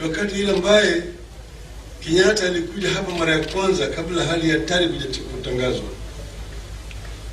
wakati ile ambaye Kenyatta alikuja hapa mara ya kwanza kabla hali ya hatari kutangazwa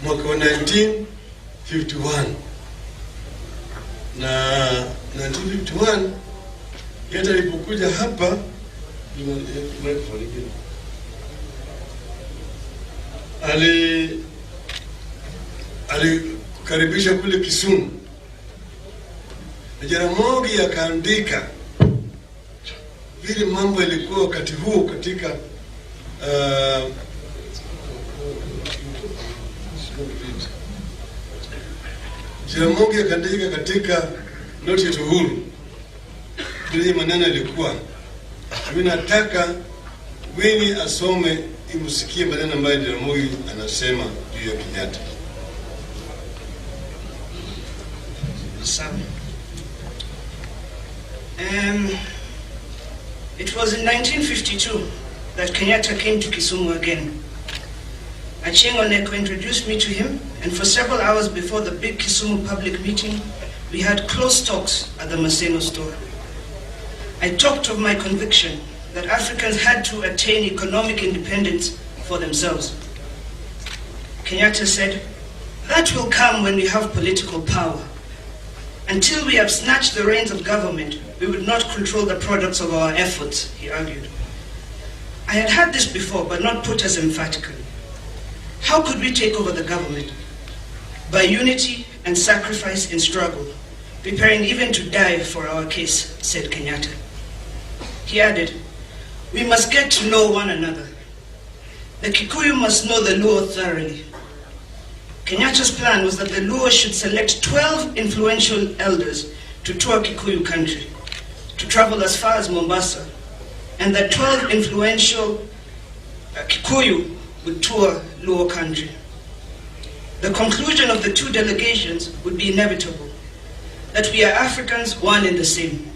mwaka wa 1951. Na 1951 Kenyatta alipokuja hapa alikaribisha kule Kisumu. Jaramogi akaandika vile mambo yalikuwa wakati huo katika Jaramogi akaandika katika noti ya Uhuru vile maneno yalikuwa. Mimi nataka Winnie asome imsikie maneno ambayo Jaramogi anasema juu ya Kenyatta. It was in 1952 that Kenyatta came to Kisumu again. Achieng' Oneko introduced me to him, and for several hours before the big Kisumu public meeting, we had close talks at the Maseno store. I talked of my conviction that Africans had to attain economic independence for themselves. Kenyatta said, "That will come when we have political power. Until we have snatched the reins of government, we would not control the products of our efforts," he argued. I had heard this before, but not put as emphatically. How could we take over the government? By unity and sacrifice in struggle, preparing even to die for our case, said Kenyatta. He added, "We must get to know one another. The Kikuyu must know the Luo thoroughly." Kenyatta's plan was that the Luo should select 12 influential elders to tour Kikuyu country, to travel as far as Mombasa, and that 12 influential Kikuyu would tour Luo country. The conclusion of the two delegations would be inevitable, that we are Africans, one and the same.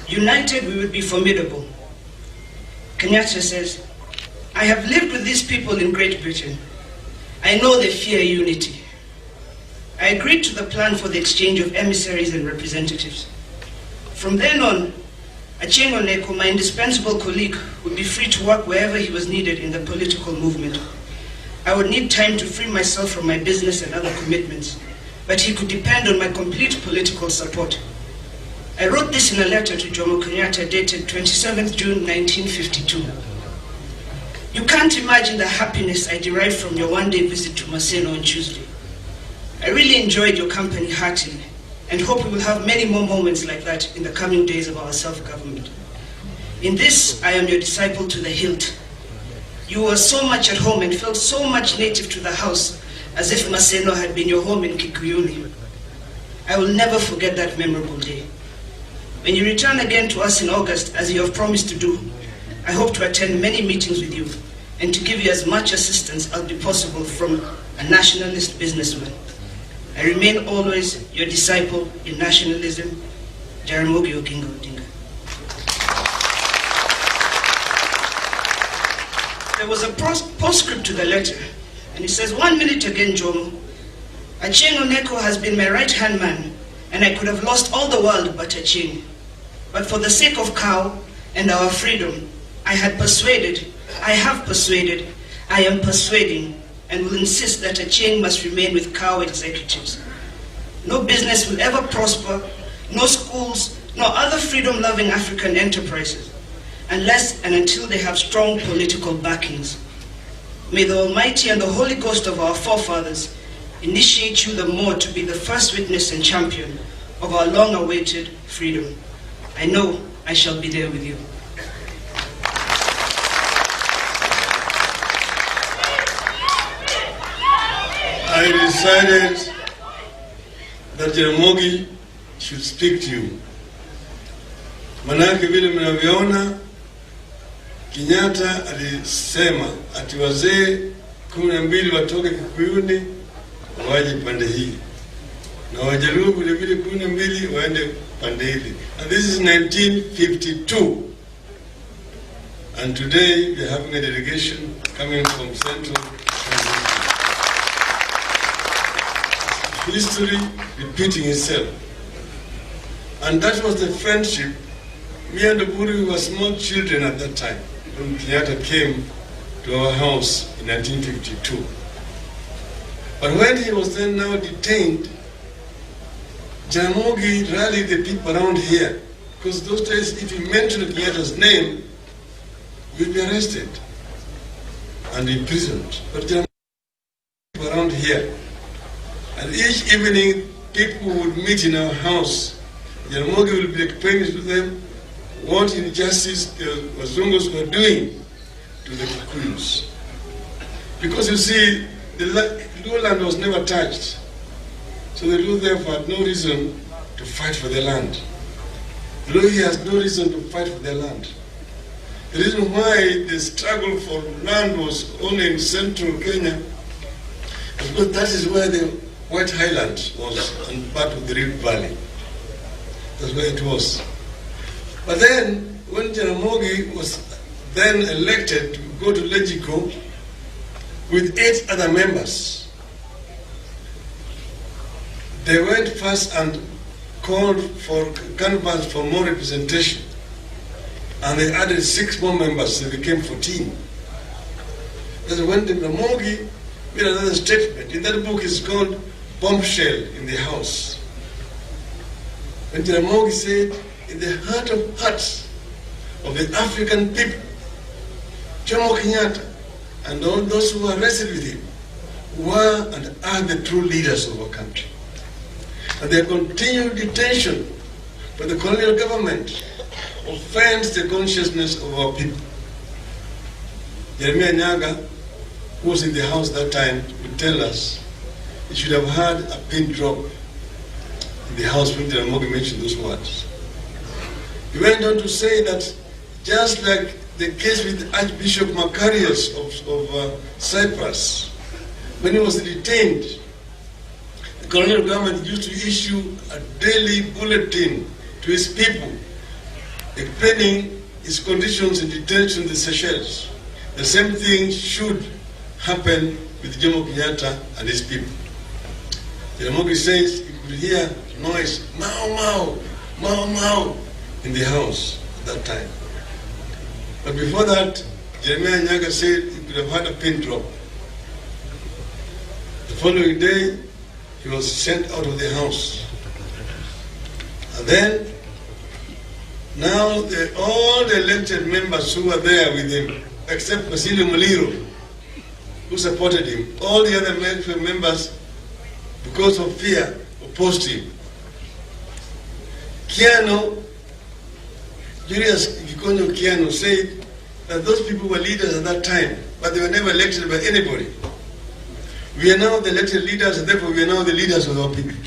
United, we would be formidable. Kenyatta says, "I have lived with these people in Great Britain. I know they fear unity." I agreed to the plan for the exchange of emissaries and representatives. From then on, Achieng' Oneko, my indispensable colleague, would be free to work wherever he was needed in the political movement. I would need time to free myself from my business and other commitments, but he could depend on my complete political support. I wrote this in a letter to Jomo Kenyatta dated 27th June 1952. "You can't imagine the happiness I derived from your one-day visit to Maseno on Tuesday. I really enjoyed your company heartily and hope we will have many more moments like that in the coming days of our self-government. In this, I am your disciple to the hilt. You were so much at home and felt so much native to the house, as if Maseno had been your home in Kikuyuni. I will never forget that memorable day. When you return again to us in August, as you have promised to do, I hope to attend many meetings with you and to give you as much assistance as be possible from a nationalist businessman. I remain always your disciple in nationalism, Jaramogi Odinga." There was a postscript to the letter, and it says, "1 minute again, Jomo. Achieng' Oneko has been my right-hand man, and I could have lost all the world but Achieng'. But for the sake of Cow and our freedom, I have persuaded, I am persuading, and will insist that Achieng' must remain with Cow executives. No business will ever prosper, no schools, no other freedom-loving African enterprises, unless and until they have strong political backings. May the Almighty and the Holy Ghost of our forefathers initiate you the more to be the first witness and champion of our long-awaited freedom. I know I shall be there with you." I decided that Jaramogi should speak to you. Manake vile mnavyoona, Kenyatta alisema ati wazee 12 watoke Kikuyuni waje pande hii, na Wajaluo vile vile 12 waende pande hili. And this is 1952. And today we are having a delegation coming from Central. History repeating itself. And that was the friendship Me and Uhuru were small children at that time when Kenyatta came to our house in 1952. But when he was then now detained, Jaramogi rallied the people around here, because those days if you mentioned Kenyatta's name, you'd be arrested and imprisoned. But Jaramogi around here, and each evening people would meet in our house. Jaramogi would be explaining to them what injustice the Wazungus were doing to the Kikuyus. Because you see, the lowland was never touched. So the Luo therefore had no reason to fight for their land. The Luo has no reason to fight for their land. The reason why the struggle for land was only in central Kenya is because that is where the White Highland was, and part of the Rift Valley. That's where it was. But then, when Jaramogi was then elected to go to Legico with 8 other members, they went first and called for canvass for more representation. And they added 6 more members, so they became 14. That's when Jaramogi made another statement. In that book, it's called Bombshell in the House. When Jaramogi said, in the heart of hearts of the African people, Jomo Kenyatta and all those who were arrested with him were and are the true leaders of our country. And their continued detention by the colonial government offends the consciousness of our people. Jeremiah Nyaga, who was in the house that time, would tell us he should have had a pin drop in the house when Jaramogi mentioned those words. He went on to say that just like the case with Archbishop Macarius of Cyprus, when he was detained, the colonial government used to issue a daily bulletin to his people explaining his conditions in detention in the Seychelles. The same thing should happen with Jomo Kenyatta and his people. Jaramogi says you could hear noise, Mao, Mao, Mao, Mao, in the house at that time. But before that, Jeremiah Nyaga said he could have had a pin drop. The following day, he was sent out of the house. And then, now all the elected members who were there with him, except Basilio Muliro, who supported him, all the other members, because of fear, opposed him. Kiano, Julius Gikonyo Kiano, said that those people were leaders at that time, but they were never elected by anybody. We are now the elected leaders, and therefore we are now the leaders of our people.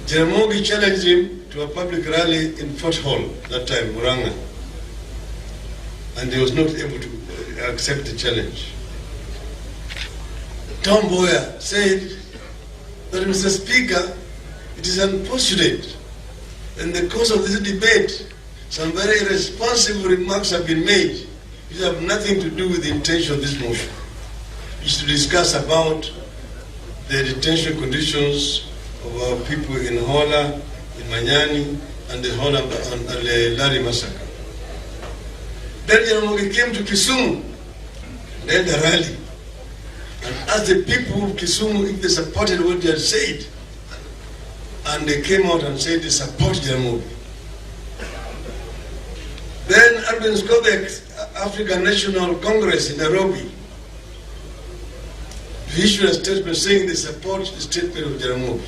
Jaramogi challenged him to a public rally in Fort Hall, that time, Muranga, and he was not able to accept the challenge. Tom Mboya said that, Mr. Speaker, it is unfortunate in the course of this debate, some very irresponsible remarks have been made which have nothing to do with the intention of this motion. It's to discuss about the detention conditions of our people in Hola, in Manyani, and the Hola and the Lari massacre. Then Jaramogi came to Kisumu, led a rally, and asked the people of Kisumu if they supported what they had said. And they came out and said they support Jaramogi. Then Alvin Skobek's African National Congress in Nairobi issued a statement saying they support the statement of Jaramogi.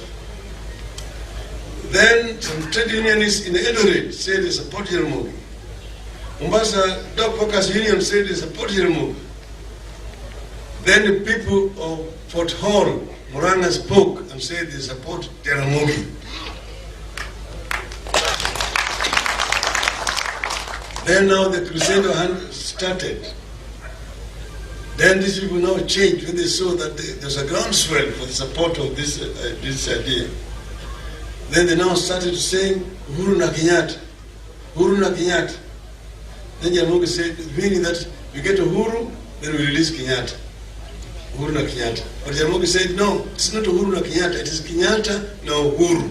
Then some trade unionists in Eldoret said they support Jaramogi. Mombasa Dog Workers Union said they support Jaramogi. Then the people of Fort Hall, Muranga, spoke and said they support Jaramogi. Then now the Crusader hand started. Then these people now changed when they saw that there's a groundswell for the support of this idea. Then they now started saying, Uhuru na Kenyatta, Uhuru na Kenyatta. Then Jaramogi said, meaning that we get Uhuru, then we release Kenyatta. Uhuru na Kenyatta. But Jaramogi said, no, it's not Uhuru na Kenyatta, it is Kenyatta na Uhuru.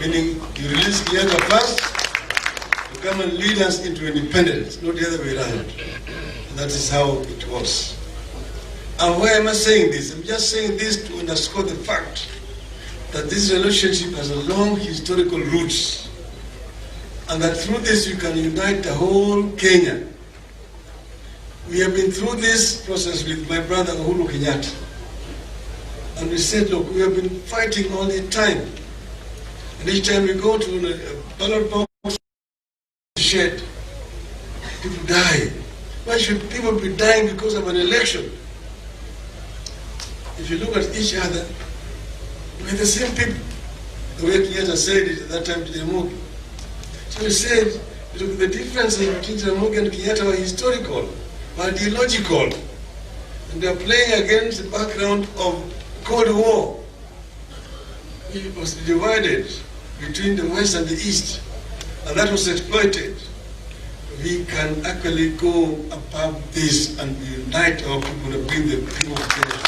meaning you release Kenyatta first to come and lead us into independence, not the other way around. And that is how it was. And why am I saying this? I'm just saying this to underscore the fact that this relationship has a long historical roots, and that through this you can unite the whole Kenya. We have been through this process with my brother Uhuru Kenyatta, and we said, look, we have been fighting all the time, and each time we go to a ballot box shed, people die. Why should people be dying because of an election? If you look at each other, we're the same people. The way Kenyatta said it at that time to Jaramogi. So he said, look, the differences between Jaramogi and Kenyatta were historical, were ideological, and they are playing against the background of Cold War. It was divided between the West and the East, and that was exploited. We can actually go above this and unite our people and bring the people of Kenya.